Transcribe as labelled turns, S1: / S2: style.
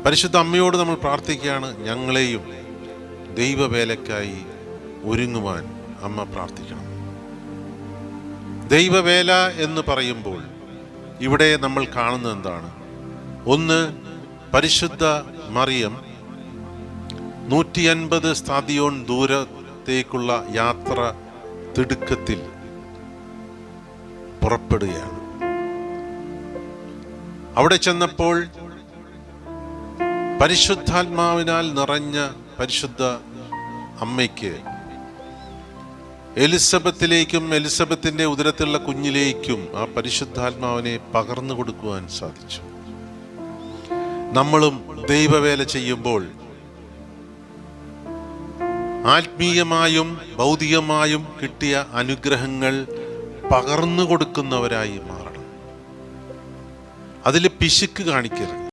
S1: പരിശുദ്ധ അമ്മയോട് നമ്മൾ പ്രാർത്ഥിക്കുകയാണ്, ഞങ്ങളെയും ദൈവവേലയ്ക്കായി ഒരുങ്ങുവാൻ അമ്മ പ്രാർത്ഥിക്കണം. ദൈവവേല എന്ന് പറയുമ്പോൾ ഇവിടെ നമ്മൾ കാണുന്നത് എന്താണ്? ഒന്ന്, പരിശുദ്ധ മറിയം 150 സ്താദിയോൻ ദൂരത്തേക്കുള്ള യാത്ര തിടുക്കത്തിൽ പുറപ്പെടുകയാണ്. അവിടെ ചെന്നപ്പോൾ പരിശുദ്ധാത്മാവിനാൽ നിറഞ്ഞ പരിശുദ്ധ അമ്മയ്ക്ക് എലിസബത്തിലേക്കും എലിസബത്തിന്റെ ഉദരത്തിലുള്ള കുഞ്ഞിലേക്കും ആ പരിശുദ്ധാത്മാവിനെ പകർന്നു കൊടുക്കുവാൻ സാധിച്ചു. നമ്മളും ദൈവവേല ചെയ്യുമ്പോൾ ആത്മീയമായും ഭൗതികമായും കിട്ടിയ അനുഗ്രഹങ്ങൾ പകർന്നു കൊടുക്കുന്നവരായി മാറണം. അതിൽ പിശുക്ക് കാണിക്കരുത്.